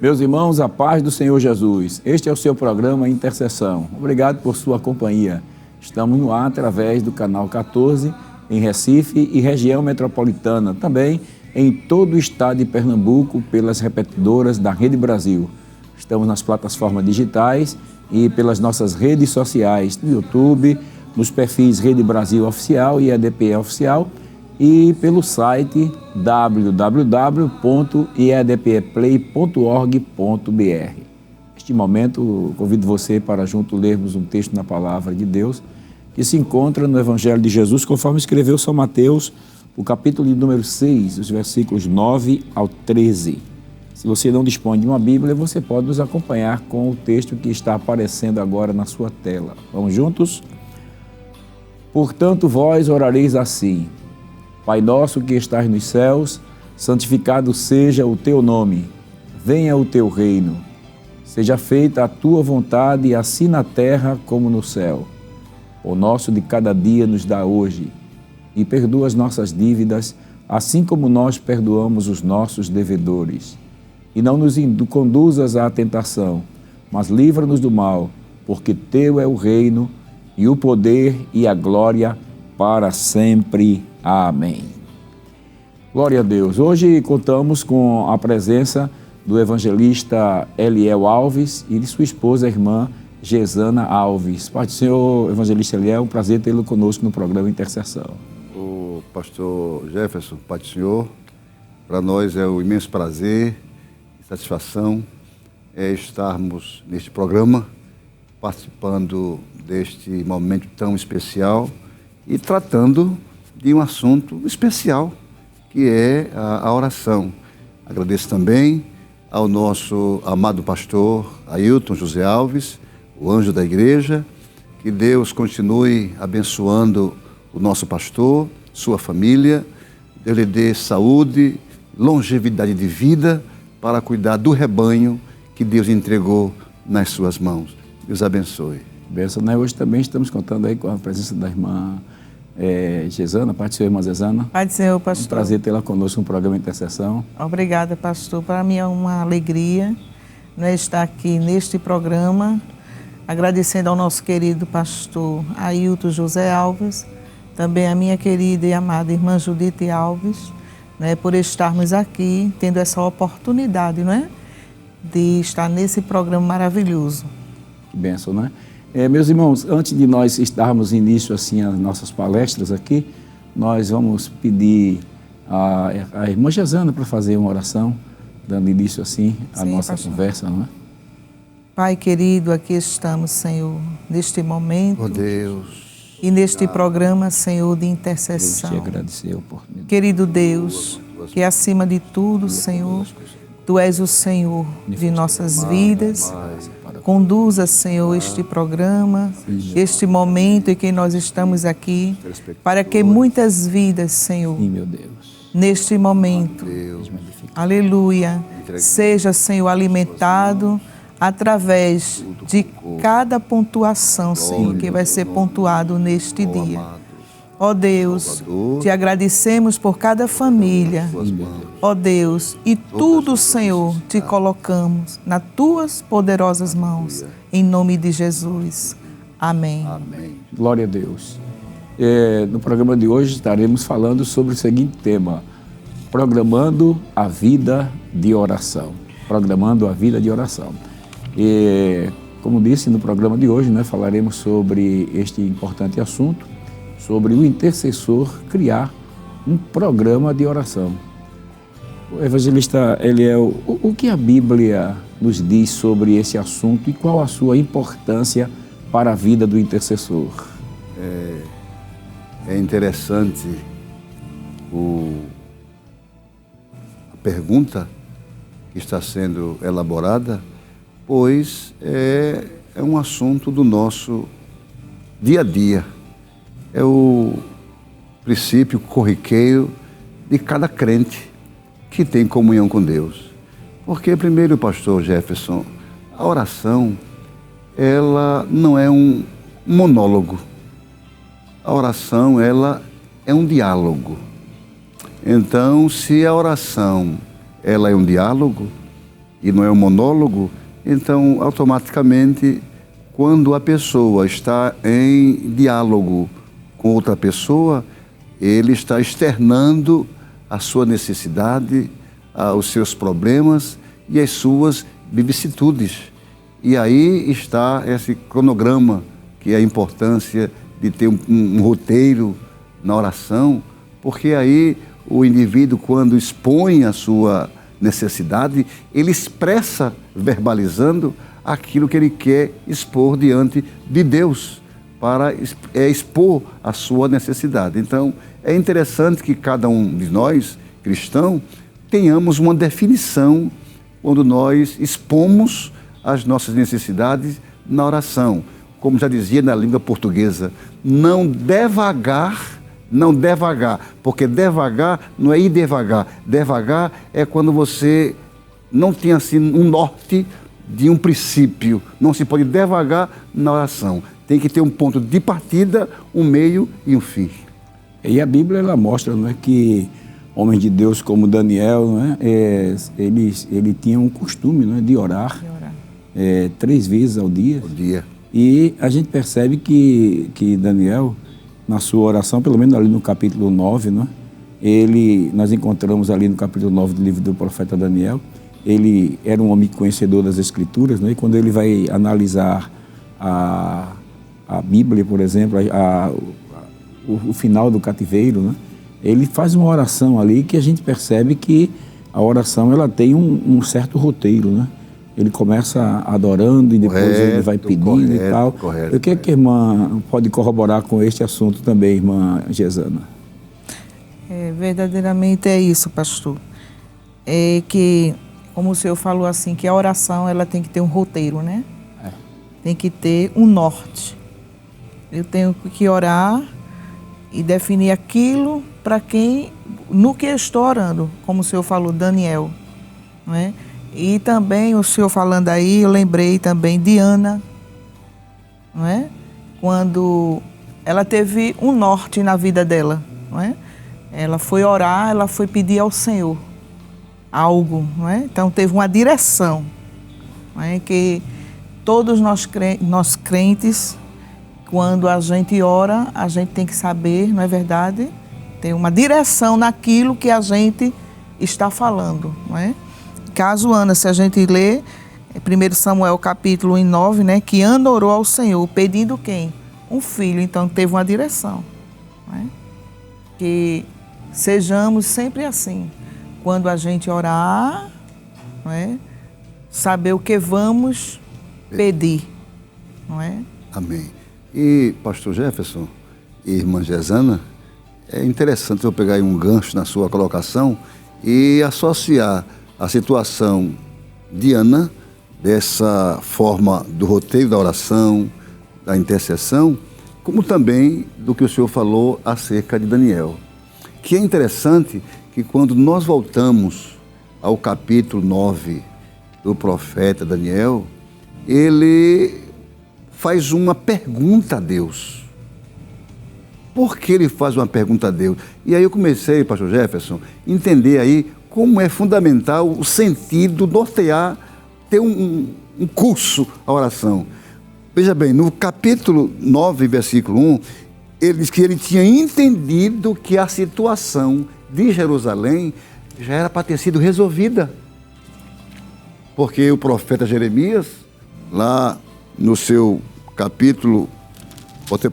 Meus irmãos, a paz do Senhor Jesus. Este é o seu programa Intercessão. Obrigado por sua companhia. Estamos no ar através do canal 14, em Recife e região metropolitana. Também em todo o estado de Pernambuco, pelas repetidoras da Rede Brasil. Estamos nas plataformas digitais e pelas nossas redes sociais, no YouTube, nos perfis Rede Brasil Oficial e EDPE Oficial, e pelo site www.iedpeplay.org.br. Neste momento, convido você para junto lermos um texto na Palavra de Deus que se encontra no Evangelho de Jesus, conforme escreveu São Mateus, o capítulo de número 6, os versículos 9 ao 13. Se você não dispõe de uma Bíblia, você pode nos acompanhar com o texto que está aparecendo agora na sua tela. Vamos juntos? Portanto, vós orareis assim: Pai nosso que estás nos céus, santificado seja o teu nome. Venha o teu reino. Seja feita a tua vontade, assim na terra como no céu. O nosso de cada dia nos dá hoje. E perdoa as nossas dívidas, assim como nós perdoamos os nossos devedores. E não nos conduzas à tentação, mas livra-nos do mal, porque teu é o reino, e o poder e a glória para sempre. Amém. Glória a Deus. Hoje contamos com a presença do evangelista Eliel Alves e de sua esposa, a irmã Gesana Alves. Pai do Senhor, evangelista Eliel, um prazer tê-lo conosco no programa Intercessão. O pastor Jefferson, Pai do Senhor, para nós é um imenso prazer e satisfação estarmos neste programa, participando deste momento tão especial e tratando de um assunto especial, que é a oração. Agradeço também ao nosso amado pastor Ailton José Alves, o anjo da igreja. Que Deus continue abençoando o nosso pastor, sua família. Deus lhe dê saúde, longevidade de vida para cuidar do rebanho que Deus entregou nas suas mãos. Deus abençoe. Benção, né? Hoje também estamos contando aí com a presença da irmã Gesana. Pai do Senhor, irmã Gesana. Pai do Senhor, pastor. Um prazer tê-la conosco no programa Intercessão. Obrigada, pastor. Para mim é uma alegria, né, estar aqui neste programa, agradecendo ao nosso querido pastor Ailton José Alves, também a minha querida e amada irmã Judite Alves, né, por estarmos aqui, tendo essa oportunidade, né, de estar nesse programa maravilhoso. Que bênção, né? Meus irmãos, antes de nós darmos início assim às nossas palestras aqui, nós vamos pedir a irmã Gesana para fazer uma oração, dando início assim à nossa conversa, não é? Pai querido, aqui estamos, Senhor, neste momento. Oh Deus. E neste programa, Senhor, de intercessão. Eu te agradecer a oportunidade. Querido Deus, que acima de tudo, Senhor, Tu és o Senhor de nossas vidas. Conduza, Senhor, este programa, este momento em que nós estamos aqui, para que muitas vidas, Senhor, neste momento, aleluia, seja, Senhor, alimentado através de cada pontuação, Senhor, que vai ser pontuado neste dia. Ó Deus, te agradecemos por cada família, ó Deus, e tudo, Senhor, te colocamos nas tuas poderosas mãos, em nome de Jesus. Amém. Amém. Glória a Deus. No programa de hoje estaremos falando sobre o seguinte tema: programando a vida de oração. Programando a vida de oração. Como disse no programa de hoje, né, falaremos sobre este importante assunto, sobre o intercessor criar um programa de oração. O evangelista Eliel, o que a Bíblia nos diz sobre esse assunto e qual a sua importância para a vida do intercessor? É interessante a pergunta que está sendo elaborada, pois é um assunto do nosso dia a dia. É o princípio corriqueiro de cada crente que tem comunhão com Deus. Porque, primeiro, pastor Jefferson, a oração, ela não é um monólogo. A oração, ela é um diálogo. Então, se a oração, ela é um diálogo, e não é um monólogo, então automaticamente, quando a pessoa está em diálogo com outra pessoa, ele está externando a sua necessidade, os seus problemas e as suas vicissitudes. E aí está esse cronograma, que é a importância de ter um roteiro na oração, porque aí o indivíduo, quando expõe a sua necessidade, ele expressa, verbalizando, aquilo que ele quer expor diante de Deus, para expor a sua necessidade. Então, é interessante que cada um de nós, cristão, tenhamos uma definição quando nós expomos as nossas necessidades na oração. Como já dizia na língua portuguesa, não devagar, porque devagar não é ir devagar. Devagar é quando você não tem assim um norte de um princípio. Não se pode devagar na oração. Tem que ter um ponto de partida, um meio e um fim. E a Bíblia ela mostra, não é, que homens de Deus como Daniel, não é, ele tinha um costume, não é, de orar 3 vezes ao dia. E a gente percebe que Daniel, na sua oração, pelo menos ali no capítulo 9, não é, nós encontramos ali no capítulo 9 do livro do profeta Daniel, ele era um homem conhecedor das Escrituras, não é? E quando ele vai analisar a Bíblia, por exemplo, o final do cativeiro, né? Ele faz uma oração ali que a gente percebe que a oração ela tem um certo roteiro, né? Ele começa adorando e depois ele vai pedindo e tal. Eu quero que a irmã pode corroborar com este assunto também, irmã Gesana. Verdadeiramente é isso, pastor. É que, como o senhor falou assim, que a oração ela tem que ter um roteiro, né? Tem que ter um norte. Eu tenho que orar e definir aquilo para no que eu estou orando, como o senhor falou, Daniel, não é? E também o senhor falando aí, eu lembrei também de Ana, não é? Quando ela teve um norte na vida dela, não é? Ela foi orar, ela foi pedir ao Senhor algo, não é? Então teve uma direção, não é? Que todos nós crentes, quando a gente ora, a gente tem que saber, não é verdade? Tem uma direção naquilo que a gente está falando, não é? Caso Ana, se a gente ler 1 Samuel capítulo 9, né, que Ana orou ao Senhor, pedindo quem? Um filho, então teve uma direção. Não é? Que sejamos sempre assim, quando a gente orar, não é? Saber o que vamos pedir, não é? Amém. E, pastor Jefferson e irmã Gesana, é interessante eu pegar aí um gancho na sua colocação e associar a situação de Ana, dessa forma do roteiro da oração, da intercessão, como também do que o senhor falou acerca de Daniel. Que é interessante que quando nós voltamos ao capítulo 9 do profeta Daniel, ele faz uma pergunta a Deus. Por que ele faz uma pergunta a Deus? E aí eu comecei, pastor Jefferson, a entender aí como é fundamental o sentido, nortear, ter um curso a oração. Veja bem, no capítulo 9, versículo 1, ele diz que ele tinha entendido que a situação de Jerusalém já era para ter sido resolvida. Porque o profeta Jeremias, lá no seu capítulo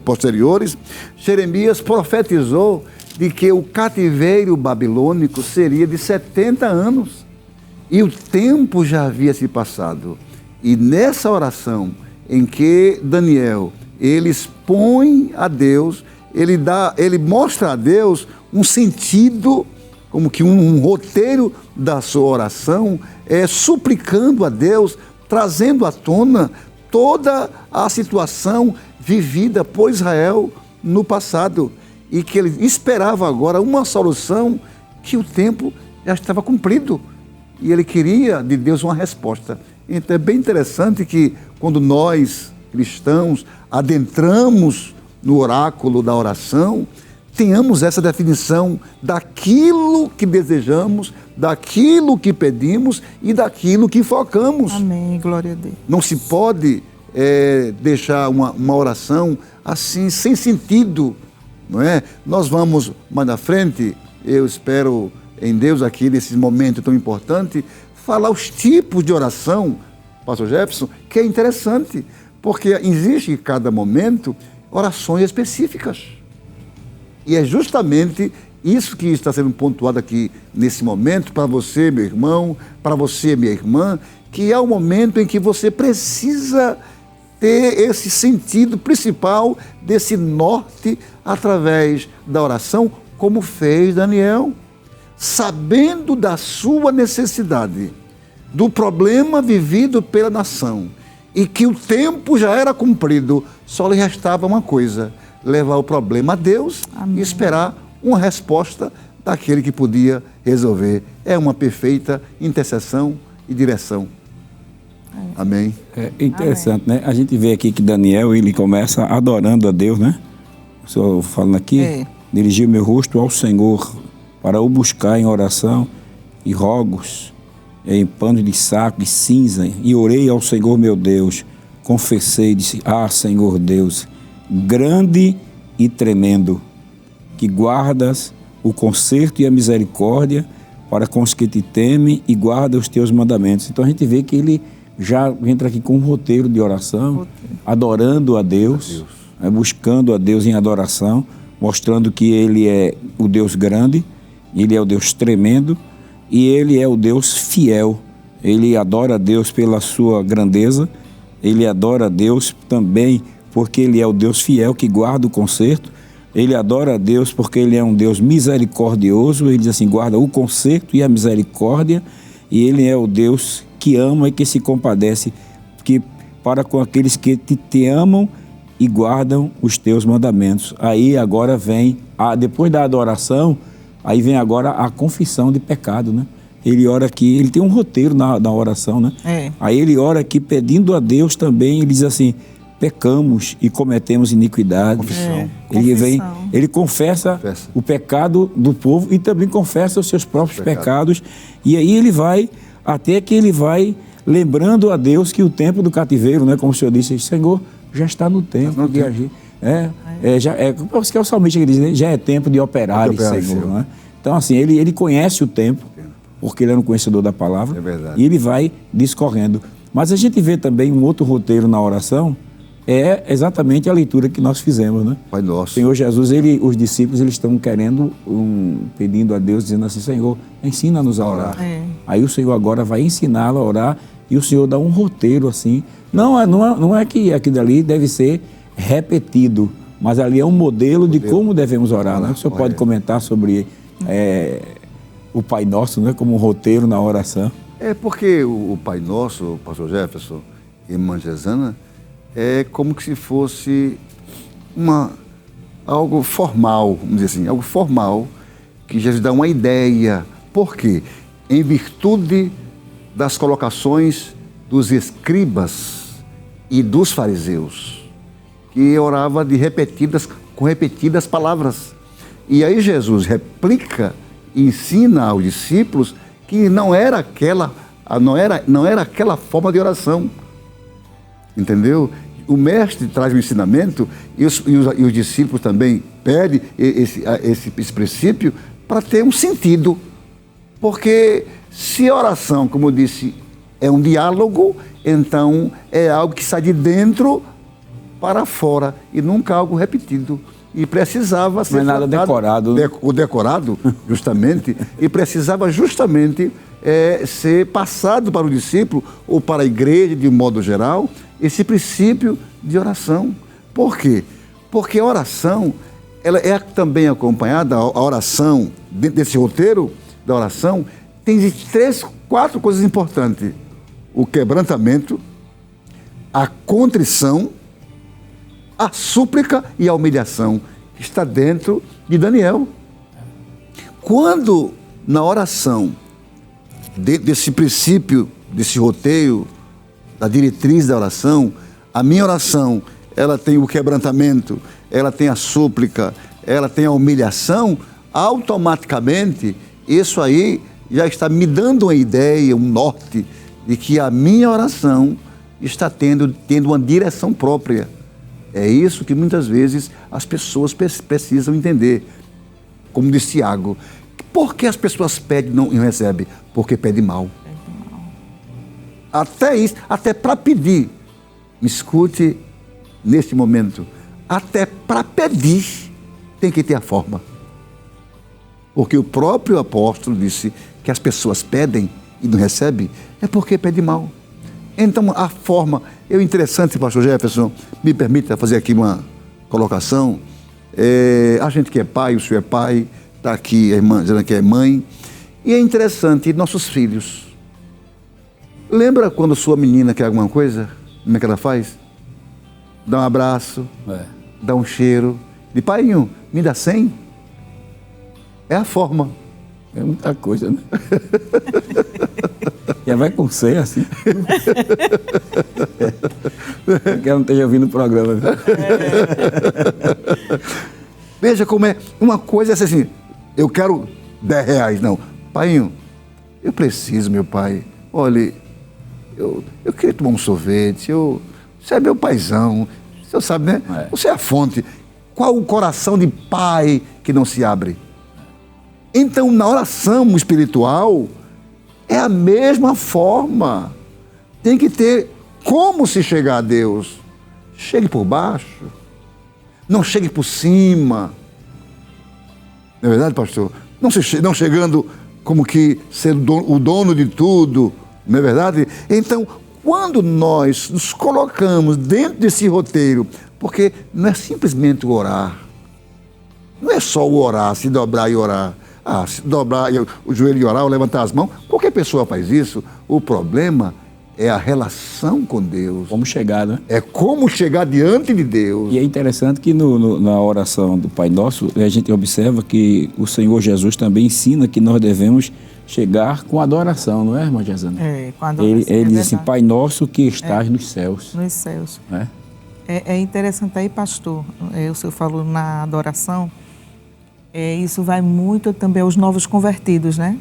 posteriores, Jeremias profetizou de que o cativeiro babilônico seria de 70 anos. E o tempo já havia se passado. E nessa oração em que Daniel, ele expõe a Deus, ele mostra a Deus um sentido, como que um roteiro da sua oração, suplicando a Deus, trazendo à tona toda a situação vivida por Israel no passado. E que ele esperava agora uma solução que o tempo já estava cumprido. E ele queria de Deus uma resposta. Então é bem interessante que quando nós, cristãos, adentramos no oráculo da oração, tenhamos essa definição daquilo que desejamos, daquilo que pedimos e daquilo que focamos. Amém, glória a Deus. Não se pode deixar uma oração assim, sem sentido, não é? Nós vamos mais na frente, eu espero em Deus aqui, nesse momento tão importante, falar os tipos de oração, pastor Jefferson, que é interessante, porque existe em cada momento orações específicas. E é justamente isso que está sendo pontuado aqui nesse momento, para você, meu irmão, para você, minha irmã, que é o momento em que você precisa ter esse sentido principal desse norte através da oração, como fez Daniel, sabendo da sua necessidade, do problema vivido pela nação, e que o tempo já era cumprido, só lhe restava uma coisa: levar o problema a Deus. Amém. E esperar uma resposta daquele que podia resolver. É uma perfeita intercessão e direção. Amém. É interessante, né? A gente vê aqui que Daniel, ele começa adorando a Deus, né? O senhor falando aqui, dirigi o meu rosto ao Senhor para o buscar em oração e rogos, em pano de saco e cinza, e orei ao Senhor meu Deus, confessei, disse: ah, Senhor Deus, grande e tremendo, que guardas o conserto e a misericórdia para com os que te temem e guarda os teus mandamentos. Então a gente vê que ele já entra aqui com um roteiro de oração, adorando a Deus, buscando a Deus em adoração, mostrando que ele é o Deus grande, ele é o Deus tremendo e ele é o Deus fiel. Ele adora a Deus pela sua grandeza, ele adora a Deus também porque ele é o Deus fiel que guarda o conserto. Ele adora a Deus porque ele é um Deus misericordioso. Ele diz assim: guarda o conserto e a misericórdia. E ele é o Deus que ama e que se compadece para com aqueles que te amam e guardam os teus mandamentos. Aí agora vem, depois da adoração, aí vem agora a confissão de pecado, né? Ele ora aqui, ele tem um roteiro na oração, né? Aí ele ora aqui pedindo a Deus também, ele diz assim: pecamos e cometemos iniquidade. Confissão. Ele confessa o pecado do povo e também confessa os seus próprios pecados. E aí ele vai, até que ele vai lembrando a Deus que o tempo do cativeiro, né, como o Senhor disse, Senhor, já está no tempo de agir. Que é o salmista que diz, né? Já é tempo de operar, Senhor. Né? Então, assim, ele conhece o tempo, porque ele é um conhecedor da palavra. É verdade. E ele vai discorrendo. Mas a gente vê também um outro roteiro na oração, é exatamente a leitura que nós fizemos, né? Pai nosso. Senhor Jesus, os discípulos, eles estão querendo, pedindo a Deus, dizendo assim: Senhor, ensina-nos a orar. Aí o Senhor agora vai ensiná-lo a orar e o Senhor dá um roteiro assim. Não é que aquilo ali deve ser repetido, mas ali é um modelo de como devemos orar, né? O Senhor pode comentar sobre o Pai Nosso, né? Como um roteiro na oração. É porque o Pai Nosso, o pastor Jefferson e irmã Gesana, é como que se fosse algo formal, vamos dizer assim, algo formal, que Jesus dá uma ideia. Por quê? Em virtude das colocações dos escribas e dos fariseus, que orava com repetidas palavras. E aí Jesus replica e ensina aos discípulos que não era aquela forma de oração. Entendeu? O mestre traz o ensinamento e os discípulos também pedem esse princípio para ter um sentido. Porque se a oração, como eu disse, é um diálogo, então é algo que sai de dentro para fora e nunca algo repetido. E precisava ser... Não é nada decorado. O decorado, justamente, e precisava justamente ser passado para o discípulo ou para a igreja de um modo geral, esse princípio de oração. Por quê? Porque a oração, ela é também acompanhada, a oração, dentro desse roteiro da oração, tem 4 coisas importantes: o quebrantamento, a contrição, a súplica e a humilhação, que está dentro de Daniel. Quando na oração, dentro desse princípio, desse roteiro, da diretriz da oração, a minha oração, ela tem o quebrantamento, ela tem a súplica, ela tem a humilhação, automaticamente isso aí já está me dando uma ideia, um norte de que a minha oração está tendo uma direção própria. É isso que muitas vezes as pessoas precisam entender. Como disse Tiago, por que as pessoas pedem e não recebem? Porque pedem mal. Até isso, até para pedir, me escute neste momento, até para pedir tem que ter a forma. Porque o próprio apóstolo disse que as pessoas pedem e não recebem, é porque pedem mal. Então a forma, interessante, pastor Jefferson, me permita fazer aqui uma colocação. A gente que é pai, o senhor é pai, está aqui a irmã dizendo que é mãe, e é interessante, nossos filhos. Lembra quando sua menina quer alguma coisa? Como é que ela faz? Dá um abraço, dá um cheiro, de paiinho, me dá 100? É a forma. É muita coisa, né? Já vai com 100 assim. Que ela não esteja ouvindo o programa. Veja como é. Uma coisa é assim, eu quero R$10. Não, paiinho, eu preciso, meu pai. Olha, eu queria tomar um sorvete. Você é meu paizão. Você sabe, né? Você é a fonte. Qual o coração de pai que não se abre? Então, na oração espiritual, é a mesma forma. Tem que ter como se chegar a Deus. Chegue por baixo. Não chegue por cima. Não é verdade, pastor? Não chegando como que ser o dono de tudo. Não é verdade? Então, quando nós nos colocamos dentro desse roteiro, porque não é simplesmente o orar. Não é só o orar, se dobrar e orar. Se dobrar o joelho e orar ou levantar as mãos. Qualquer pessoa faz isso. O problema é a relação com Deus. Como chegar, né? É como chegar diante de Deus. E é interessante que na oração do Pai Nosso, a gente observa que o Senhor Jesus também ensina que nós devemos chegar com adoração, não é, irmã Jazana? Com adoração. Ele diz assim, Pai Nosso que estás nos céus. Nos céus. Né? É interessante aí, pastor, o senhor falou na adoração, isso vai muito também aos novos convertidos, né?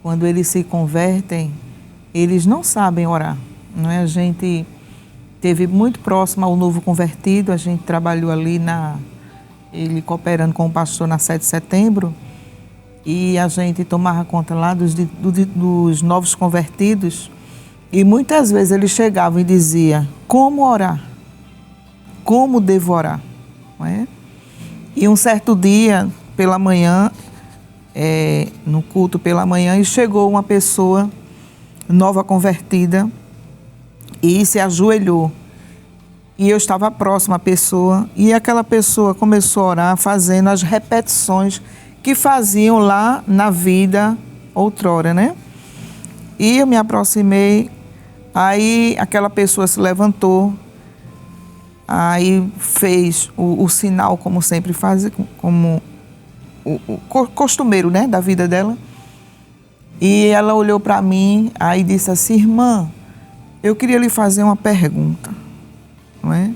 Quando eles se convertem, eles não sabem orar, não é? A gente teve muito próximo ao novo convertido, a gente trabalhou ali ele cooperando com o pastor na 7 de setembro, e a gente tomava conta lá dos novos convertidos, e muitas vezes eles chegavam e diziam, como orar? Como devo orar? Não é? E um certo dia, pela manhã, no culto pela manhã, e chegou uma pessoa nova convertida e se ajoelhou. E eu estava próxima à pessoa e aquela pessoa começou a orar fazendo as repetições que faziam lá na vida outrora, né? E eu me aproximei, aí aquela pessoa se levantou, aí fez o sinal, como sempre faz, como o costumeiro, né, da vida dela. E ela olhou para mim, aí disse assim, irmã, eu queria lhe fazer uma pergunta, não é?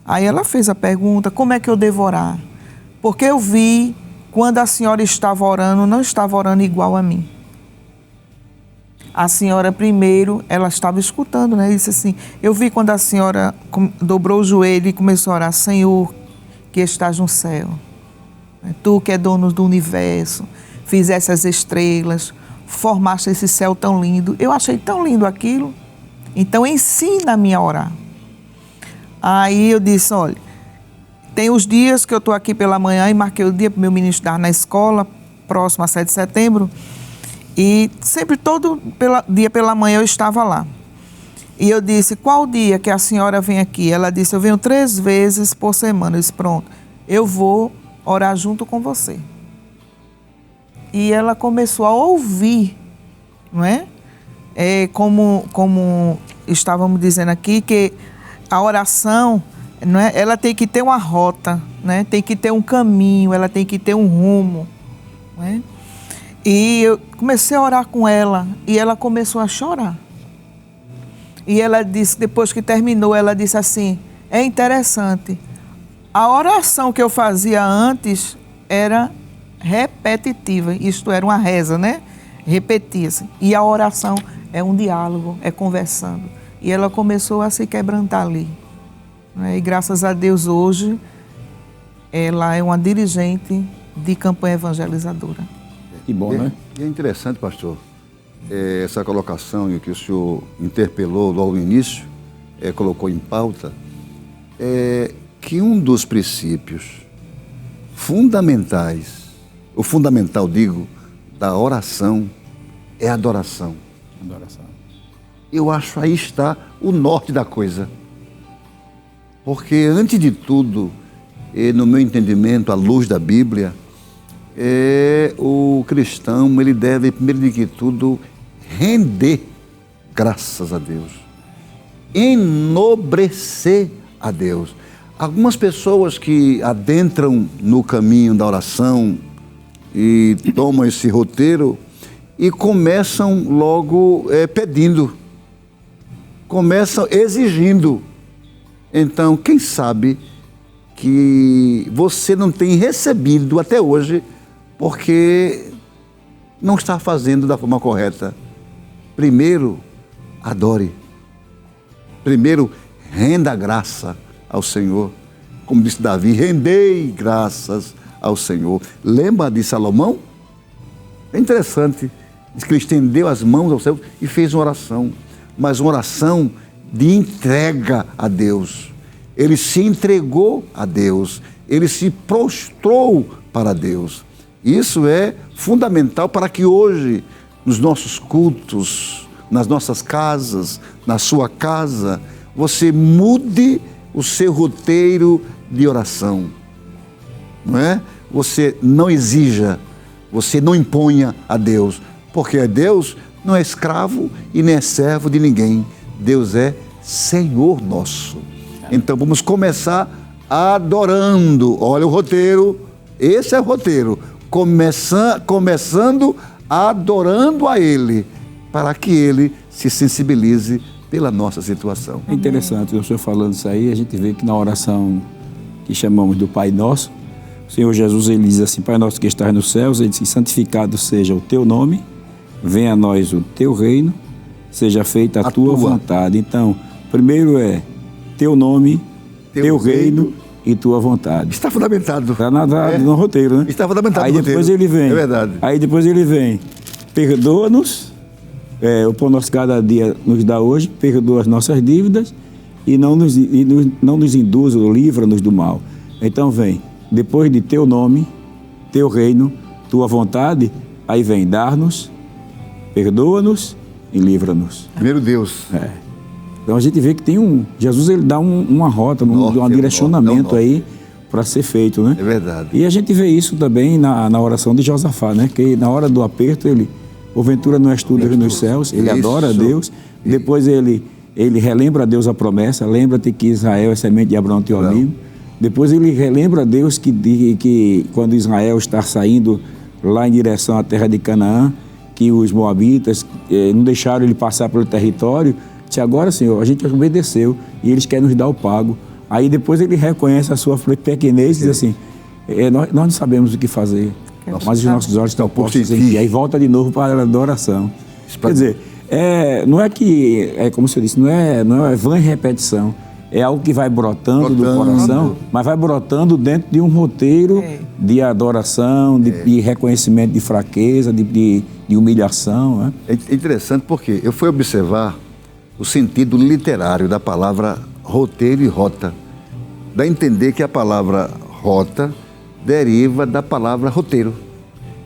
Aí ela fez a pergunta, como é que eu devo orar? Porque eu vi, quando a senhora estava orando, não estava orando igual a mim. A senhora primeiro, ela estava escutando, né? Disse assim, eu vi quando a senhora dobrou o joelho e começou a orar, Senhor, que estás no céu. Tu que é dono do universo, fizeste as estrelas, formaste esse céu tão lindo. Eu achei tão lindo aquilo. Então ensina-me a orar. Aí eu disse, olha, tem os dias que eu estou aqui pela manhã e marquei o dia para o meu menino estudar na escola, próximo a 7 de setembro, e sempre todo dia pela manhã eu estava lá. E eu disse, qual dia que a senhora vem aqui? Ela disse, eu venho 3 vezes por semana. Eu disse, pronto, eu vou orar junto com você. E ela começou a ouvir, não é? Como estávamos dizendo aqui, que a oração, não é? Ela tem que ter uma rota, né? Tem que ter um caminho, ela tem que ter um rumo, não é? E eu comecei a orar com ela e ela começou a chorar. E ela disse, depois que terminou, ela disse assim, é interessante, A oração que eu fazia antes era repetitiva, isto era uma reza, né? Repetia-se. E a oração é um diálogo, é conversando. E ela começou a se quebrantar ali. Né? E graças a Deus hoje, ela é uma dirigente de campanha evangelizadora. Que bom, né? E é interessante, pastor, essa colocação que o senhor interpelou logo no início, colocou em pauta, que um dos princípios fundamentais, o fundamental, digo, da oração é a adoração. Adoração. Eu acho aí está o norte da coisa. Porque, antes de tudo, no meu entendimento, à luz da Bíblia, o cristão, ele deve, primeiro de que tudo, render graças a Deus. Enobrecer a Deus. Algumas pessoas que adentram no caminho da oração e tomam esse roteiro e começam logo pedindo, começam exigindo. Então, quem sabe que você não tem recebido até hoje porque não está fazendo da forma correta. Primeiro, adore. Primeiro, renda graça ao Senhor. Como disse Davi, rendei graças ao Senhor. Lembra de Salomão? É interessante. Diz que ele estendeu as mãos ao céu e fez uma oração. Mas uma oração de entrega a Deus. Ele se entregou a Deus. Ele se prostrou para Deus. Isso é fundamental para que hoje, nos nossos cultos, nas nossas casas, na sua casa, você mude o seu roteiro de oração. Não é? Você não exija, você não imponha a Deus, porque Deus não é escravo e nem é servo de ninguém. Deus é Senhor nosso. Então vamos começar adorando. Olha o roteiro, esse é o roteiro. Começando adorando a Ele, para que Ele se sensibilize pela nossa situação. É interessante, o senhor falando isso aí, a gente vê que na oração que chamamos do Pai Nosso, o Senhor Jesus, ele diz assim: Pai nosso que estás nos céus, ele diz: santificado seja o teu nome, venha a nós o teu reino, seja feita a tua vontade. Então, primeiro é teu nome, teu reino e tua vontade. Está fundamentado. Está no roteiro, né? Está fundamentado. Aí depois roteiro. Ele vem. É verdade. Aí depois ele vem: perdoa-nos, o pão nosso cada dia nos dá hoje, perdoa as nossas dívidas e não nos induz ou livra-nos do mal. Então vem, depois de teu nome, teu reino, tua vontade, aí vem dar-nos, perdoa-nos e livra-nos. Primeiro Deus. Então a gente vê que tem Jesus, ele dá uma rota, um direcionamento aí para ser feito, né? É verdade. E a gente vê isso também na oração de Josafá, né? Que na hora do aperto ele, porventura não és tu Deus nos céus, ele adora a Deus, depois ele relembra a Deus a promessa, lembra-te que Israel é semente de Abraão teu amigo. Depois ele relembra a Deus que quando Israel está saindo lá em direção à terra de Canaã, que os moabitas não deixaram ele passar pelo território, disse: agora, Senhor, a gente obedeceu e eles querem nos dar o pago. Aí depois ele reconhece a sua pequenez e diz assim: nós não sabemos o que fazer, mas os nossos olhos estão postos em ti. Aí volta de novo para a adoração. Quer dizer, não é que, como o senhor disse, não é vã repetição. É algo que vai brotando do coração, mas vai brotando dentro de um roteiro de adoração, de reconhecimento de fraqueza, de humilhação. Né? É interessante porque eu fui observar o sentido literário da palavra roteiro e rota. Dá a entender que a palavra rota deriva da palavra roteiro.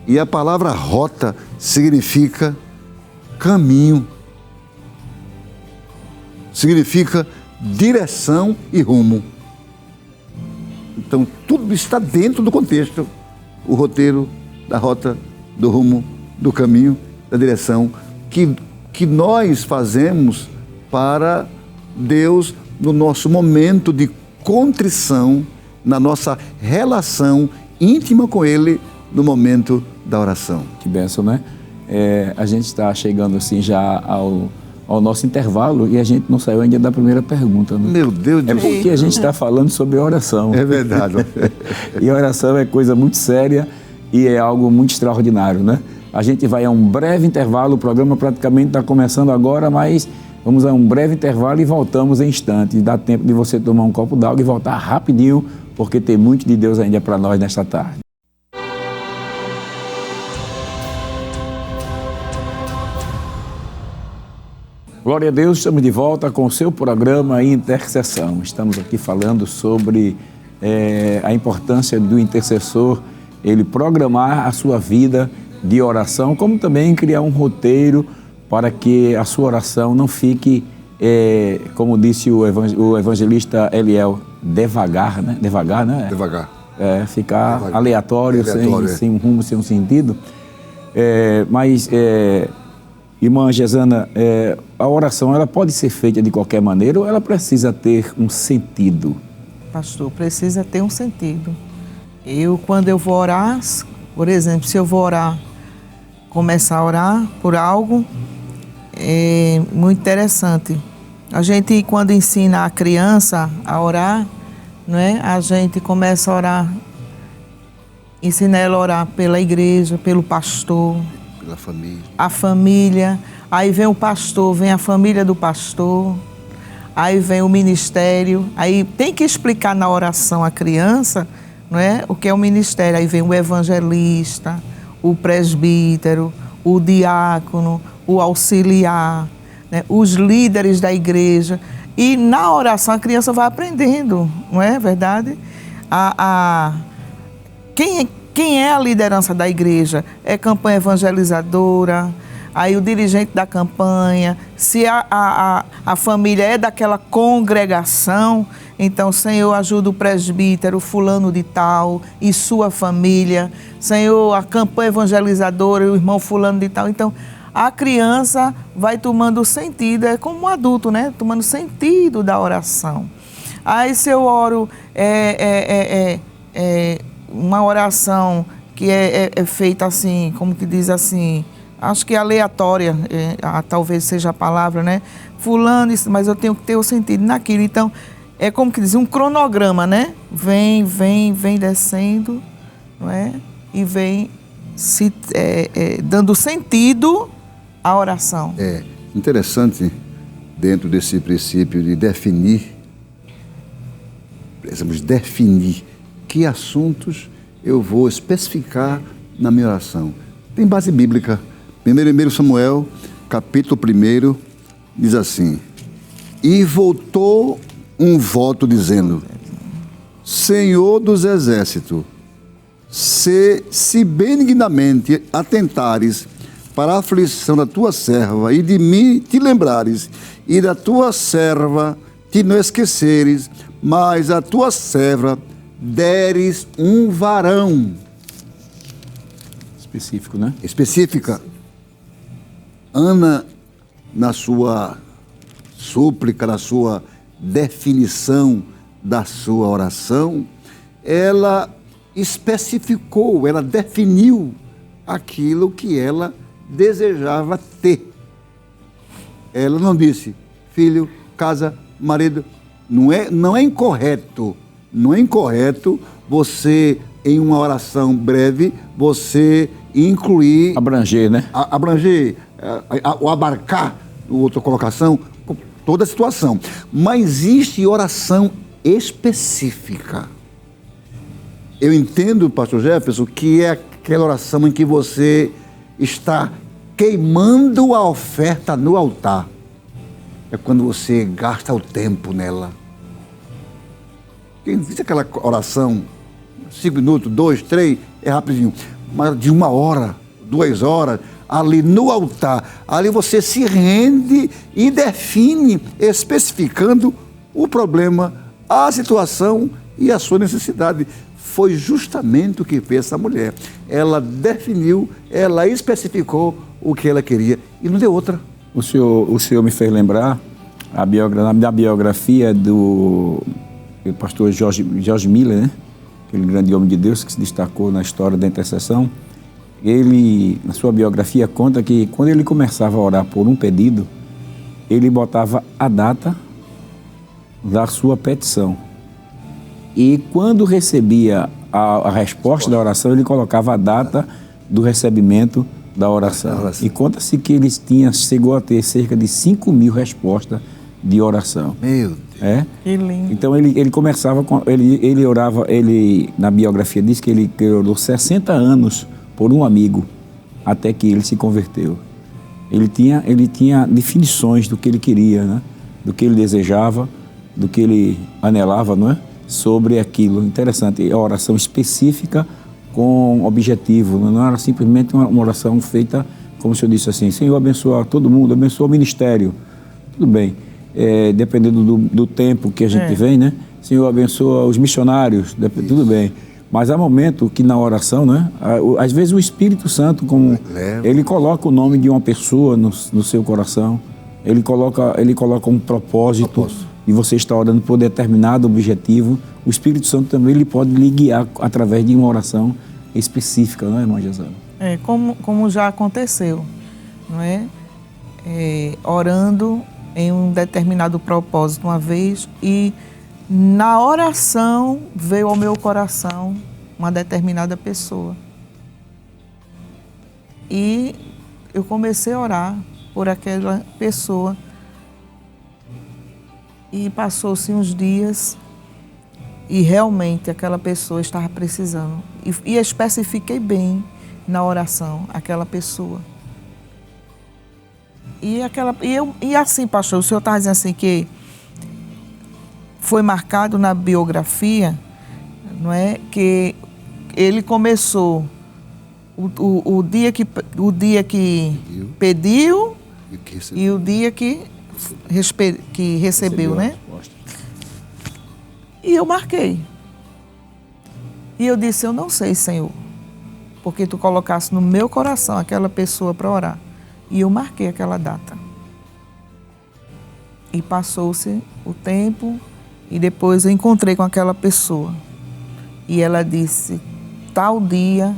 E a palavra rota significa caminho. Significa direção e rumo. Então, tudo está dentro do contexto. O roteiro, da rota, do rumo, do caminho, da direção que nós fazemos para Deus no nosso momento de contrição, na nossa relação íntima com Ele no momento da oração. Que bênção, né? A gente está chegando assim já ao nosso intervalo e a gente não saiu ainda da primeira pergunta. Né? Meu Deus do céu. É porque a gente está falando sobre oração. É verdade. E oração é coisa muito séria e é algo muito extraordinário, né? A gente vai a um breve intervalo, o programa praticamente está começando agora, mas vamos a um breve intervalo e voltamos em instantes. Dá tempo de você tomar um copo d'água e voltar rapidinho, porque tem muito de Deus ainda para nós nesta tarde. Glória a Deus, estamos de volta com o seu programa Intercessão. Estamos aqui falando sobre a importância do intercessor, ele programar a sua vida de oração, como também criar um roteiro para que a sua oração não fique, como disse o evangelista Eliel, devagar, né? Devagar, né? Devagar. Ficar devagar. Aleatório, sem um rumo, sem um sentido. Irmã Gesana, a oração ela pode ser feita de qualquer maneira ou ela precisa ter um sentido? Pastor, precisa ter um sentido. Quando eu vou orar, por exemplo, se eu vou orar, começar a orar por algo, é muito interessante. A gente, quando ensina a criança a orar, não é? A gente começa a orar, ensina ela a orar pela igreja, pelo pastor, pela família. A família, aí vem o pastor, vem a família do pastor, aí vem o ministério, aí tem que explicar na oração à criança, não é? O que é o ministério, aí vem o evangelista, o presbítero, o diácono, o auxiliar, né? Os líderes da igreja, e na oração a criança vai aprendendo, não é verdade? Quem é a liderança da igreja? É campanha evangelizadora, aí o dirigente da campanha, se a família é daquela congregação, então, Senhor, ajuda o presbítero fulano de tal e sua família. Senhor, a campanha evangelizadora e o irmão fulano de tal. Então, a criança vai tomando sentido, é como um adulto, né? Tomando sentido da oração. Aí, se eu oro, uma oração que é feita assim, como que diz assim, acho que é aleatória, talvez seja a palavra, né? Fulano, mas eu tenho que ter o sentido naquilo. Então, é como que diz, um cronograma, né? Vem descendo, não é? E vem dando sentido à oração. É interessante, dentro desse princípio de definir, precisamos definir que assuntos eu vou especificar na minha oração. Tem base bíblica. 1 Samuel, capítulo 1, diz assim: E voltou um voto dizendo: Senhor dos exércitos, se benignamente atentares para a aflição da tua serva e de mim te lembrares e da tua serva te não esqueceres, mas a tua serva deres um varão. Específico, né? Específica. Ana, na sua súplica, na sua definição da sua oração, ela especificou, ela definiu aquilo que ela desejava ter. Ela não disse filho, casa, marido. Não é incorreto. Não é incorreto você, em uma oração breve, você incluir... Abranger, né? Abranger, ou abarcar, outra colocação, toda a situação. Mas existe oração específica. Eu entendo, pastor Jefferson, que é aquela oração em que você está queimando a oferta no altar. É quando você gasta o tempo nela. Quem diz aquela oração, 5 minutos, 2, 3, é rapidinho. Mas de 1 hora, 2 horas, ali no altar, ali você se rende e define, especificando o problema, a situação e a sua necessidade. Foi justamente o que fez essa mulher. Ela definiu, ela especificou o que ela queria e não deu outra. O senhor me fez lembrar da biografia do pastor George Miller, né? Aquele grande homem de Deus que se destacou na história da intercessão. Ele, na sua biografia, conta que quando ele começava a orar por um pedido, ele botava a data da sua petição. E quando recebia a resposta da oração, ele colocava a data do recebimento da oração. E conta-se que ele chegou a ter cerca de 5.000 respostas de oração. Meu Deus. Que lindo. Então ele começava com. Ele orava, na biografia diz que ele orou 60 anos por um amigo, até que ele se converteu. Ele tinha definições do que ele queria, né? Do que ele desejava, do que ele anelava, não é? Sobre aquilo. Interessante, a oração específica com objetivo, não era simplesmente uma oração feita, como o senhor disse assim, Senhor, abençoa todo mundo, abençoa o ministério. Tudo bem, dependendo do tempo que a gente vem, né? Senhor, abençoa os missionários, tudo bem. Mas há momento que na oração, né? Às vezes o Espírito Santo, como ele coloca o nome de uma pessoa no seu coração, ele coloca um propósito. E você está orando por determinado objetivo, o Espírito Santo também ele pode lhe guiar através de uma oração específica, não é, irmã Gisela? Como já aconteceu, não é? Orando em um determinado propósito uma vez e na oração veio ao meu coração uma determinada pessoa. E eu comecei a orar por aquela pessoa. E passou-se uns dias e realmente aquela pessoa estava precisando. E especifiquei na oração aquela pessoa. E assim, pastor, o senhor está dizendo assim que foi marcado na biografia, não é? Que ele começou o dia que pediu e o dia que recebeu, né? E eu marquei. E eu disse, eu não sei, Senhor, porque tu colocasse no meu coração aquela pessoa para orar. E eu marquei aquela data. E passou-se o tempo e depois eu encontrei com aquela pessoa. E ela disse, tal dia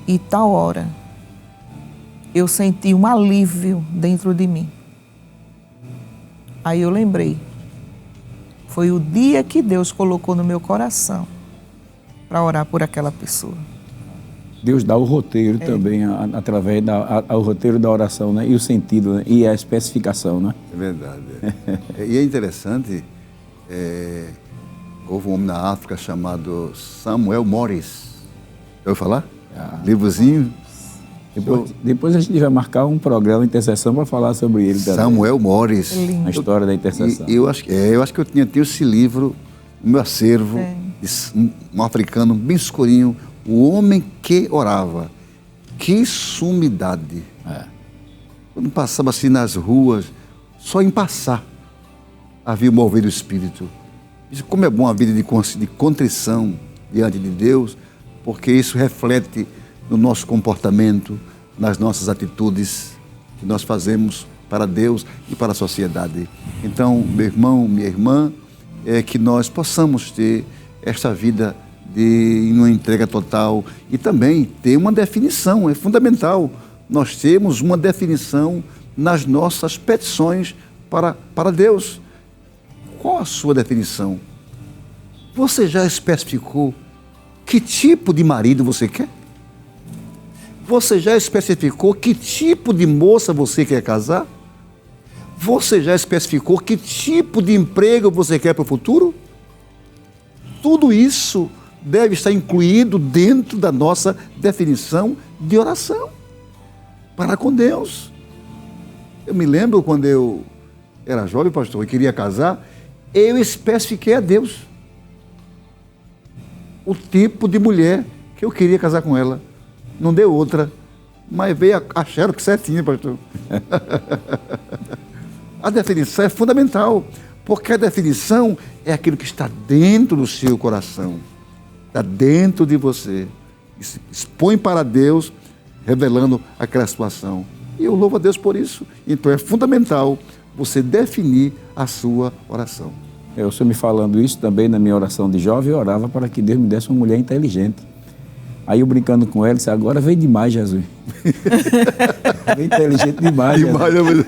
e tal hora, eu senti um alívio dentro de mim. Aí eu lembrei, foi o dia que Deus colocou no meu coração para orar por aquela pessoa. Deus dá o roteiro também, através do roteiro da oração, né? E o sentido, né? E a especificação, né? É verdade. E é interessante, houve um homem na África chamado Samuel Morris. Já ouviu falar? Livrozinho. Depois a gente vai marcar um programa de intercessão para falar sobre ele também. Samuel Morris. A história da intercessão. Eu acho que eu tenho esse livro no meu acervo, um africano bem escurinho, O Homem que Orava. Que sumidade. Quando passava assim nas ruas, só em passar havia o mover do Espírito. Isso, como é bom a vida de contrição diante de Deus, porque isso reflete no nosso comportamento, nas nossas atitudes que nós fazemos para Deus e para a sociedade. Então, meu irmão, minha irmã, que nós possamos ter esta vida de uma entrega total e também ter uma definição, é fundamental. Nós temos uma definição nas nossas petições para Deus. Qual a sua definição? Você já especificou que tipo de marido você quer? Você já especificou que tipo de moça você quer casar? Você já especificou que tipo de emprego você quer para o futuro? Tudo isso deve estar incluído dentro da nossa definição de oração para com Deus. Eu me lembro quando eu era jovem, pastor, e queria casar, eu especifiquei a Deus o tipo de mulher que eu queria casar com ela. Não deu outra, mas veio a xerox certinho, pastor. A definição é fundamental, porque a definição é aquilo que está dentro do seu coração, está dentro de você. Expõe para Deus, revelando aquela situação. E eu louvo a Deus por isso. Então é fundamental você definir a sua oração. Eu estou me falando isso também na minha oração de jovem, eu orava para que Deus me desse uma mulher inteligente. Aí eu brincando com ela, disse, agora vem demais, Jesus. Vem inteligente demais, Jesus.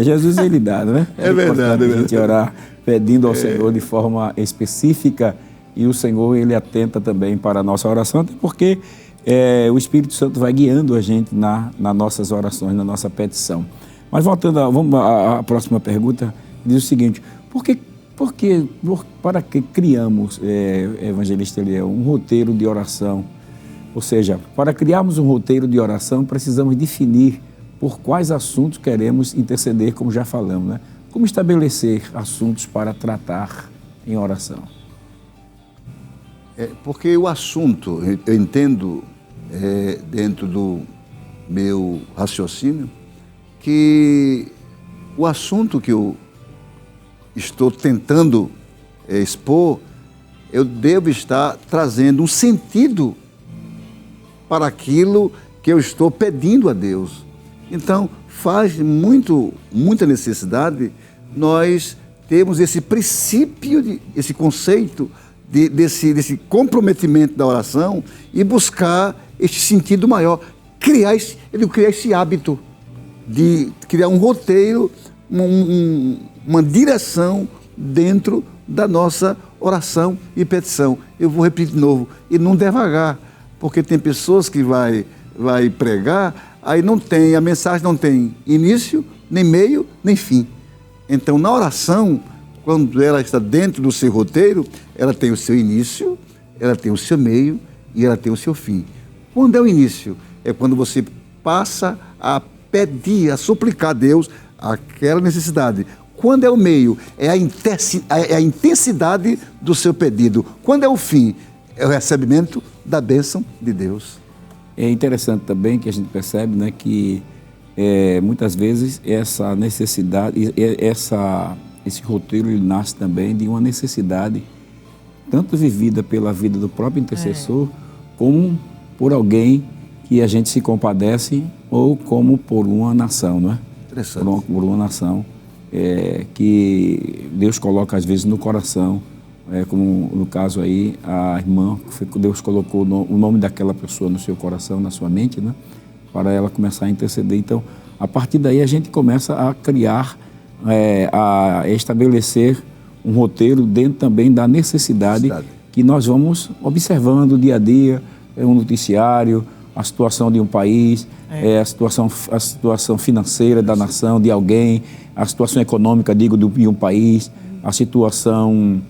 Jesus ele dá, né? É verdade. A gente orar pedindo ao Senhor de forma específica e o Senhor ele atenta também para a nossa oração, até porque o Espírito Santo vai guiando a gente nas nossas orações, na nossa petição. Mas voltando à próxima pergunta, diz o seguinte: para que criamos, evangelista Eliel, um roteiro de oração? Ou seja, para criarmos um roteiro de oração, precisamos definir por quais assuntos queremos interceder, como já falamos, né? Como estabelecer assuntos para tratar em oração? Porque o assunto, eu entendo, dentro do meu raciocínio, que o assunto que eu estou tentando expor, eu devo estar trazendo um sentido para aquilo que eu estou pedindo a Deus. Então, faz muita necessidade nós termos esse princípio, esse conceito desse comprometimento da oração e buscar este sentido maior, criar esse hábito de criar um roteiro, uma direção dentro da nossa oração e petição. Eu vou repetir de novo, e não devagar, porque tem pessoas que vai pregar, aí a mensagem não tem início, nem meio, nem fim. Então, na oração, quando ela está dentro do seu roteiro, ela tem o seu início, ela tem o seu meio e ela tem o seu fim. Quando é o início? É quando você passa a pedir, a suplicar a Deus aquela necessidade. Quando é o meio? É a intensidade do seu pedido. Quando é o fim? É o recebimento da bênção de Deus. É interessante também que a gente percebe, né, que muitas vezes essa necessidade, esse roteiro ele nasce também de uma necessidade tanto vivida pela vida do próprio intercessor, como por alguém que a gente se compadece, ou como por uma nação, não é? Interessante. Por uma nação que Deus coloca às vezes no coração, como no caso aí a irmã, Deus colocou o nome daquela pessoa no seu coração, na sua mente, né? Para ela começar a interceder. Então, a partir daí a gente começa a criar, a estabelecer um roteiro dentro também da necessidade que nós vamos observando dia a dia, um noticiário, a situação de um país, a situação financeira da nação, de alguém, a situação econômica, de um país, a situação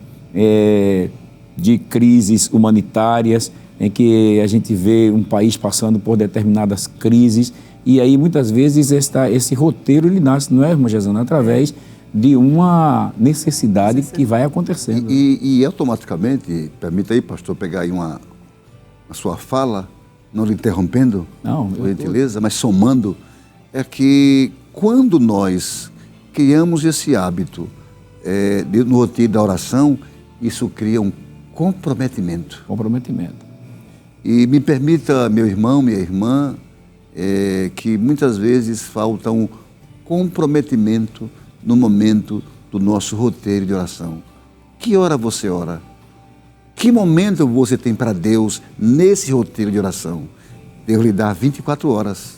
de crises humanitárias, em que a gente vê um país passando por determinadas crises, e aí muitas vezes esse roteiro ele nasce, não é, irmã Gesana, através de uma necessidade que vai acontecendo. E automaticamente, permita aí, pastor, pegar aí a sua fala, não lhe interrompendo, por gentileza, mas somando, é que quando nós criamos esse hábito no roteiro da oração, isso cria um comprometimento. E me permita, meu irmão, minha irmã, que muitas vezes falta um comprometimento no momento do nosso roteiro de oração. Que hora você ora? Que momento você tem para Deus nesse roteiro de oração? Deus lhe dá 24 horas.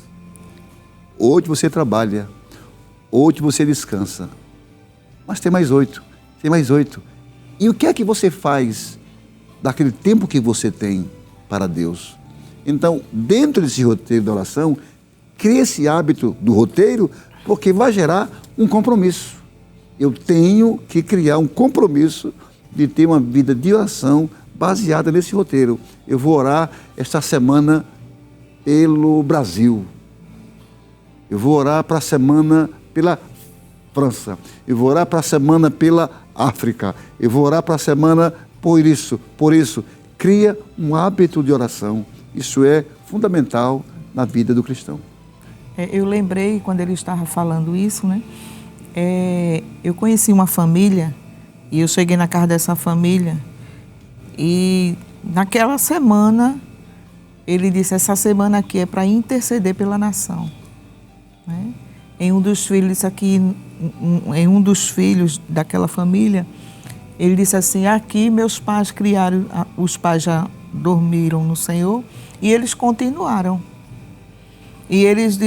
Hoje você trabalha, hoje você descansa, mas tem mais 8, E o que é que você faz daquele tempo que você tem para Deus? Então, dentro desse roteiro da oração, cria esse hábito do roteiro, porque vai gerar um compromisso. Eu tenho que criar um compromisso de ter uma vida de oração baseada nesse roteiro. Eu vou orar esta semana pelo Brasil. Eu vou orar para a semana pela França. Eu vou orar para a semana pela África. Eu vou orar para a semana por isso. Cria um hábito de oração. Isso é fundamental na vida do cristão. Eu lembrei, quando ele estava falando isso, né? Eu conheci uma família e eu cheguei na casa dessa família e naquela semana ele disse, essa semana aqui é para interceder pela nação. Né? Em um dos filhos daquela família, ele disse assim, aqui meus pais criaram, os pais já dormiram no Senhor e eles continuaram. E eles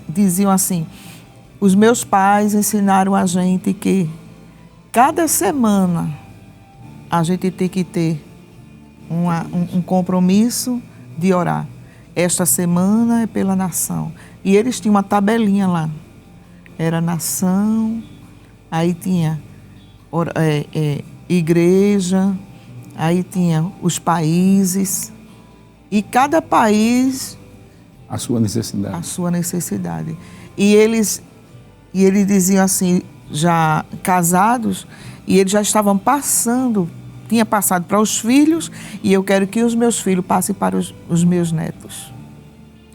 diziam assim, os meus pais ensinaram a gente que cada semana a gente tem que ter um compromisso de orar. Esta semana é pela nação. E eles tinham uma tabelinha lá. Era nação, aí tinha igreja, aí tinha os países. E cada país... A sua necessidade. A sua necessidade. E eles diziam assim, já casados, e eles já estavam passando, tinha passado para os filhos, e eu quero que os meus filhos passem para os meus netos.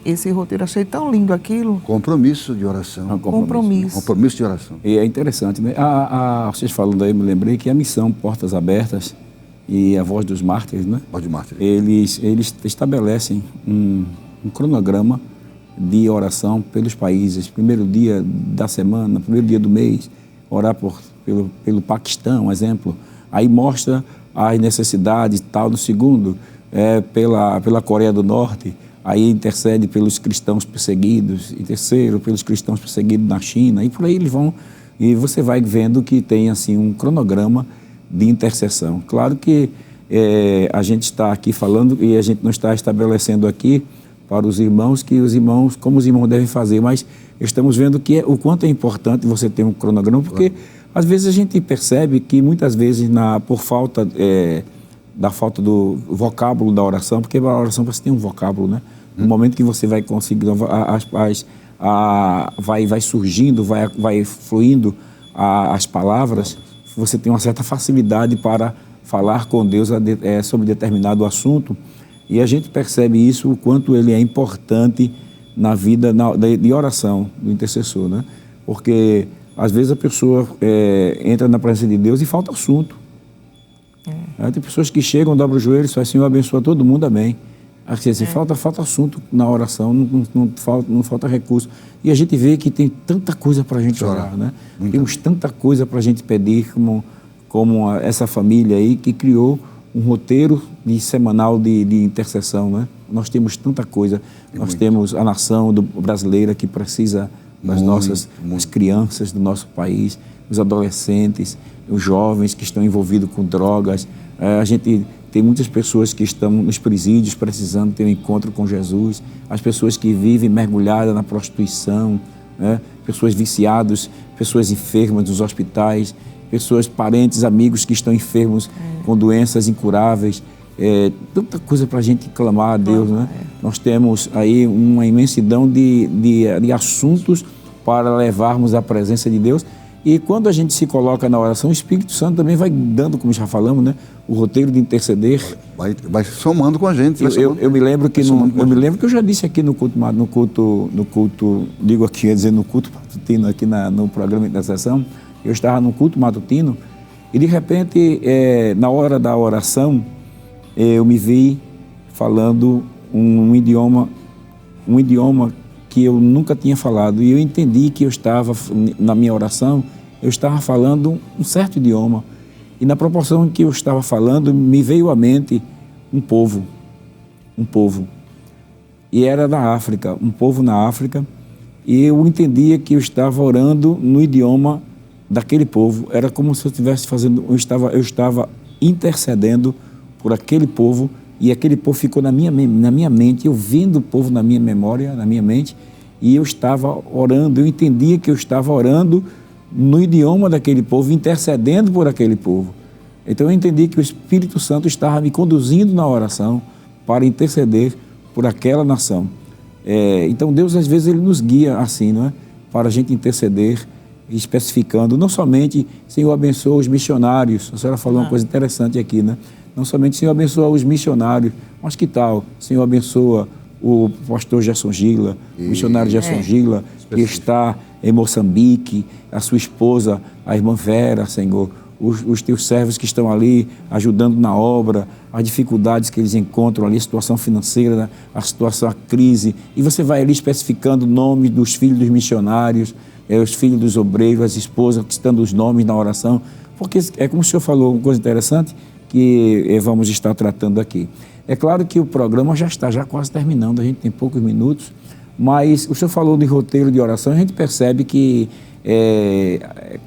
Esse roteiro, achei tão lindo aquilo. Compromisso de oração. Compromisso de oração. E é interessante, né? Vocês falando aí, me lembrei que a missão Portas Abertas e a Voz dos Mártires, né? Voz dos Mártires. Eles estabelecem um cronograma de oração pelos países. Primeiro dia da semana, primeiro dia do mês, orar pelo Paquistão, um exemplo. Aí mostra as necessidades tal. No segundo, pela Coreia do Norte. Aí intercede pelos cristãos perseguidos. E terceiro, pelos cristãos perseguidos na China. E por aí eles vão. E você vai vendo que tem assim um cronograma de intercessão. Claro que a gente está aqui falando e a gente não está estabelecendo aqui para os irmãos como os irmãos devem fazer, mas estamos vendo que o quanto é importante você ter um cronograma, porque às vezes a gente percebe que muitas vezes por falta da falta do vocábulo da oração, porque a oração você tem um vocábulo, né? No momento que você vai conseguir, vai surgindo, vai fluindo as palavras, você tem uma certa facilidade para falar com Deus sobre determinado assunto. E a gente percebe isso, o quanto ele é importante na vida de oração do intercessor, né? Porque às vezes a pessoa entra na presença de Deus e falta assunto. Tem pessoas que chegam, dobram os joelhos e falam, Senhor, abençoa todo mundo, amém. Assim, falta assunto na oração, não falta recurso. E a gente vê que tem tanta coisa para a gente orar, né? Temos tanta coisa para a gente pedir, como essa família aí que criou um roteiro semanal de intercessão, né? Nós temos tanta coisa. Nós temos a nação brasileira que precisa das nossas as crianças do nosso país, os adolescentes, os jovens que estão envolvidos com drogas. A gente tem muitas pessoas que estão nos presídios precisando ter um encontro com Jesus, as pessoas que vivem mergulhadas na prostituição, né? Pessoas viciadas, pessoas enfermas nos hospitais, pessoas, parentes, amigos que estão enfermos com doenças incuráveis. Tanta coisa para a gente clamar a Deus, né? Nós temos aí uma imensidão de assuntos para levarmos à presença de Deus. E quando a gente se coloca na oração, o Espírito Santo também vai dando, como já falamos, né, o roteiro de interceder. Vai somando com a gente. Eu me lembro que eu já disse aqui no culto, digo aqui, quer dizer, no culto matutino, aqui no programa de intercessão, eu estava no culto matutino e de repente, na hora da oração, eu me vi falando um idioma que eu nunca tinha falado, e eu entendi que eu estava, na minha oração, eu estava falando um certo idioma, e na proporção que eu estava falando, me veio à mente um povo, e era da África, um povo na África, e eu entendia que eu estava orando no idioma daquele povo, era como se eu estivesse eu estava intercedendo por aquele povo, e aquele povo ficou na minha mente, eu vendo o povo na minha memória, na minha mente, e eu estava orando, eu entendia que eu estava orando no idioma daquele povo, intercedendo por aquele povo. Então eu entendi que o Espírito Santo estava me conduzindo na oração para interceder por aquela nação. Então Deus, às vezes, Ele nos guia assim, não é? Para a gente interceder, especificando, não somente, Senhor, abençoa os missionários. A senhora falou uma coisa interessante aqui, né? Não somente, Senhor, abençoa os missionários, mas que tal, Senhor, abençoa o pastor Gerson Gila, o missionário Gerson Gila, que está em Moçambique, a sua esposa, a irmã Vera, Senhor, os teus servos que estão ali ajudando na obra, as dificuldades que eles encontram ali, a situação financeira, a situação, a crise, e você vai ali especificando o nome dos filhos dos missionários, os filhos dos obreiros, as esposas, citando os nomes na oração, porque é como o senhor falou, uma coisa interessante, que vamos estar tratando aqui. É claro que o programa já está quase terminando, a gente tem poucos minutos, Mas o senhor falou de roteiro de oração, a gente percebe que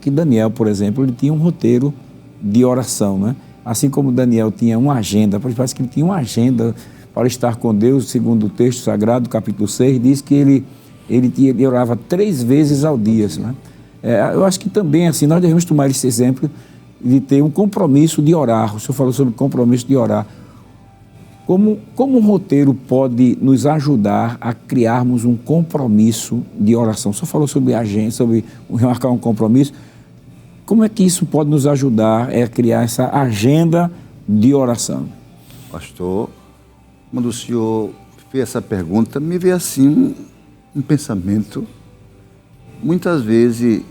Daniel, por exemplo, ele tinha um roteiro de oração, né? Assim como Daniel tinha uma agenda, parece que ele tinha uma agenda para estar com Deus, segundo o texto sagrado, capítulo 6, diz que ele orava 3 vezes ao dia, né? Eu acho que também, assim, nós devemos tomar esse exemplo de ter um compromisso de orar. O senhor falou sobre o compromisso de orar. Como um roteiro pode nos ajudar a criarmos um compromisso de oração? O senhor falou sobre agenda, sobre marcar um compromisso. Como é que isso pode nos ajudar a criar essa agenda de oração? Pastor, quando o senhor fez essa pergunta, me veio assim um pensamento. Muitas vezes,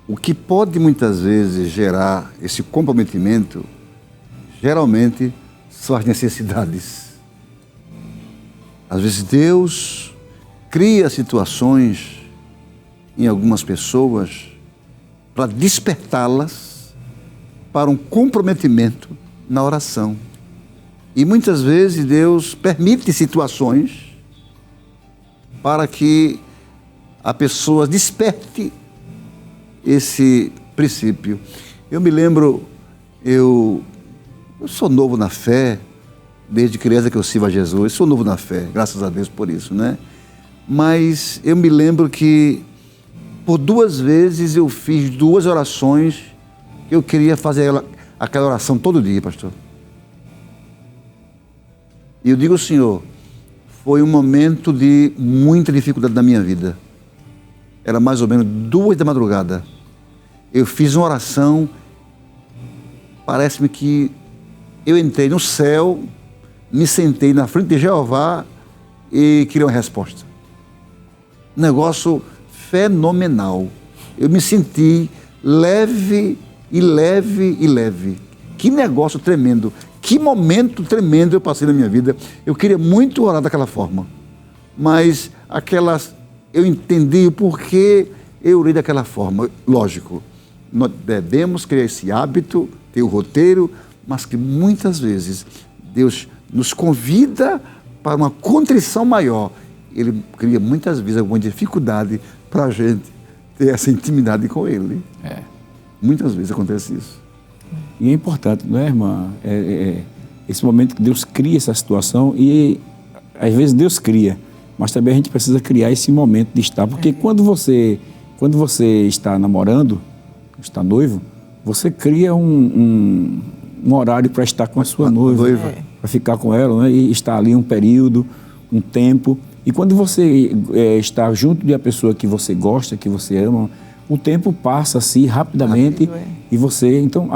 o que pode muitas vezes gerar esse comprometimento, geralmente, são as necessidades. Às vezes Deus cria situações em algumas pessoas para despertá-las para um comprometimento na oração. E muitas vezes Deus permite situações para que a pessoa desperte esse princípio. Eu me lembro, eu sou novo na fé, desde criança que eu sirvo a Jesus, sou novo na fé, graças a Deus por isso, né? Mas eu me lembro que por 2 vezes eu fiz 2 orações que eu queria fazer aquela oração todo dia, pastor. E eu digo ao Senhor, foi um momento de muita dificuldade na minha vida. Era mais ou menos 2 da madrugada. Eu fiz uma oração, parece-me que eu entrei no céu, me sentei na frente de Jeová e queria uma resposta. Negócio fenomenal. Eu me senti leve e leve e leve. Que negócio tremendo. Que momento tremendo eu passei na minha vida. Eu queria muito orar daquela forma. Mas eu entendi o porquê eu orei daquela forma. Lógico, nós devemos criar esse hábito, ter o roteiro, mas que muitas vezes Deus nos convida para uma contrição maior. Ele cria muitas vezes alguma dificuldade para a gente ter essa intimidade com Ele. Muitas vezes acontece isso. E é importante, não é, irmã? Esse momento que Deus cria essa situação e às vezes Deus cria, mas também a gente precisa criar esse momento de estar, porque quando você está namorando, está noivo, você cria um horário para estar com a sua noiva, para ficar com ela, né? E estar ali um período, um tempo. E quando você está junto de uma pessoa que você gosta, que você ama, o tempo passa assim rapidamente e você, então,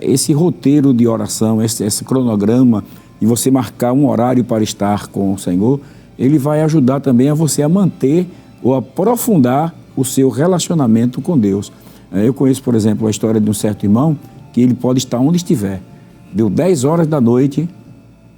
esse roteiro de oração, esse cronograma, e você marcar um horário para estar com o Senhor, ele vai ajudar também a você a manter ou aprofundar o seu relacionamento com Deus. Eu conheço, por exemplo, a história de um certo irmão que ele pode estar onde estiver. Deu 10 horas da noite,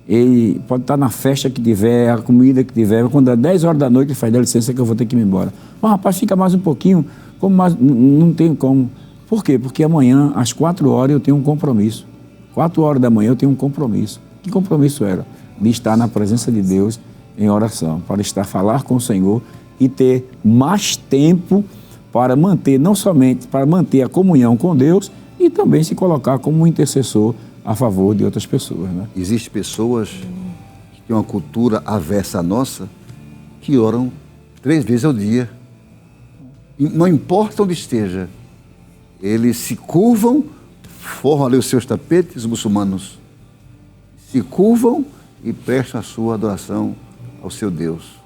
ele pode estar na festa que tiver, a comida que tiver, quando dá 10 horas da noite ele faz, dá licença que eu vou ter que ir embora. Mas rapaz, fica mais um pouquinho, não tem como. Por quê? Porque amanhã, às 4 horas, eu tenho um compromisso. 4 horas da manhã eu tenho um compromisso. Que compromisso era? De estar na presença de Deus em oração, para falar com o Senhor e ter mais tempo para manter, não somente para manter a comunhão com Deus e também se colocar como um intercessor a favor de outras pessoas, né? Existem pessoas que têm uma cultura aversa à nossa, que oram 3 vezes ao dia. E não importa onde esteja, eles se curvam, forram ali os seus tapetes, os muçulmanos, se curvam e prestam a sua adoração ao seu Deus.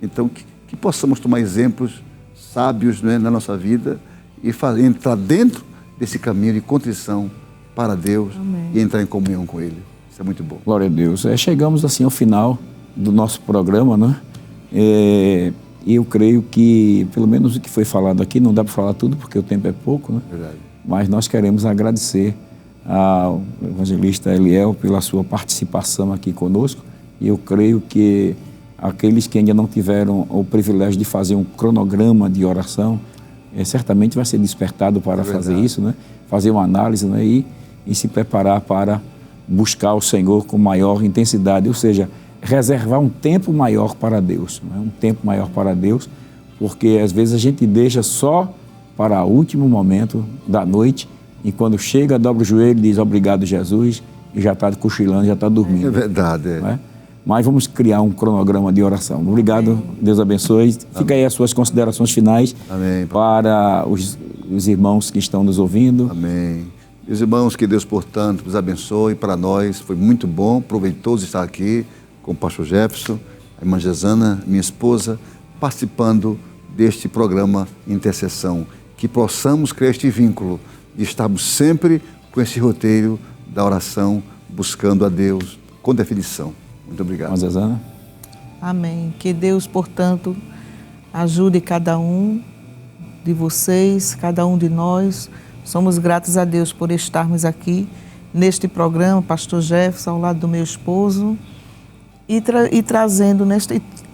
Então, que possamos tomar exemplos sábios, né, na nossa vida e entrar dentro desse caminho de contrição para Deus. Amém. E entrar em comunhão com Ele. Isso é muito bom. Glória a Deus. Chegamos assim ao final do nosso programa, né? E eu creio que, pelo menos o que foi falado aqui, não dá para falar tudo porque o tempo é pouco, né? Verdade. Mas nós queremos agradecer ao evangelista Eliel pela sua participação aqui conosco. E eu creio que aqueles que ainda não tiveram o privilégio de fazer um cronograma de oração, certamente vai ser despertado para fazer isso, né? Fazer uma análise, né? E se preparar para buscar o Senhor com maior intensidade. Ou seja, reservar um tempo maior para Deus, não é? Um tempo maior para Deus, porque às vezes a gente deixa só para o último momento da noite e quando chega, dobra o joelho e diz obrigado, Jesus, e já está cochilando, já está dormindo. É verdade. Não é? Mas vamos criar um cronograma de oração. Obrigado, Deus abençoe. Fica aí as suas considerações finais. Amém. Para os irmãos que estão nos ouvindo. Amém. Meus irmãos, que Deus, portanto, nos abençoe. Para nós foi muito bom, proveitoso estar aqui com o pastor Jefferson, a irmã Gesana, minha esposa, participando deste programa Intercessão. Que possamos criar este vínculo e estarmos sempre com esse roteiro da oração, buscando a Deus com definição. Muito obrigado. Irmã Gesana. Amém. Que Deus, portanto, ajude cada um de vocês, cada um de nós. Somos gratos a Deus por estarmos aqui neste programa, pastor Jefferson, ao lado do meu esposo, e trazendo,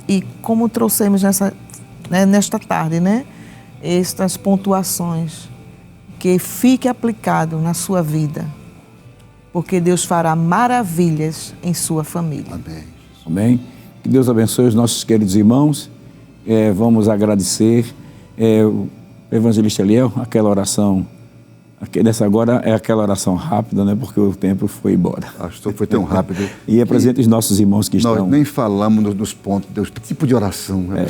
e como trouxemos nesta tarde, né? Estas pontuações, que fique aplicado na sua vida, porque Deus fará maravilhas em sua família. Amém. Amém. Que Deus abençoe os nossos queridos irmãos. Vamos agradecer. O evangelista Eliel, aquela oração, dessa agora é aquela oração rápida, né? Porque o tempo foi embora. Acho que foi tão rápido. E apresenta os nossos irmãos que estão... Nós nem falamos dos pontos, do tipo de oração. Né?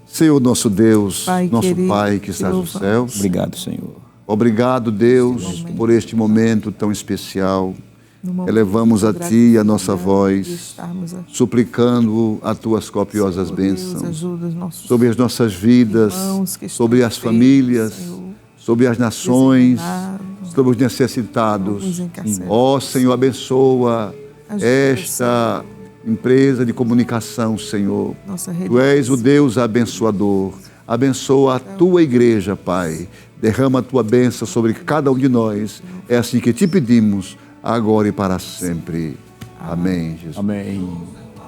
Senhor nosso Deus, Pai nosso querido, Pai que estás no céu. Obrigado, Senhor. Obrigado, Deus, por este momento tão especial. Elevamos a Ti a nossa voz, suplicando as Tuas copiosas bênçãos sobre as nossas vidas, sobre as famílias, sobre as nações, sobre os necessitados. Ó Senhor, abençoa esta empresa de comunicação, Senhor. Tu és o Deus abençoador. Abençoa a Tua igreja, Pai. Derrama a Tua bênção sobre cada um de nós. É assim que Te pedimos, agora e para sempre. Amém, Jesus. Amém.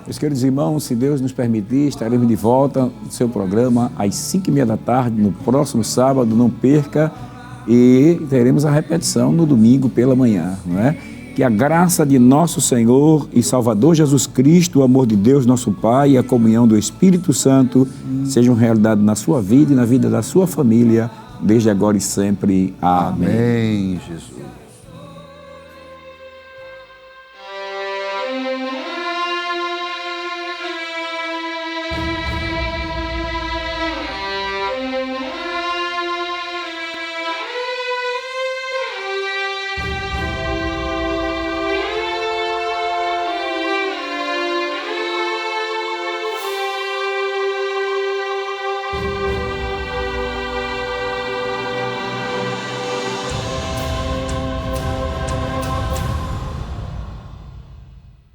Meus queridos irmãos, se Deus nos permitir, estaremos de volta no seu programa às 5h30 da tarde, no próximo sábado. Não perca. E teremos a repetição no domingo pela manhã, não é? Que a graça de nosso Senhor e Salvador Jesus Cristo, o amor de Deus, nosso Pai, e a comunhão do Espírito Santo sejam realidade na sua vida e na vida da sua família, desde agora e sempre. Amém. Amém, Jesus.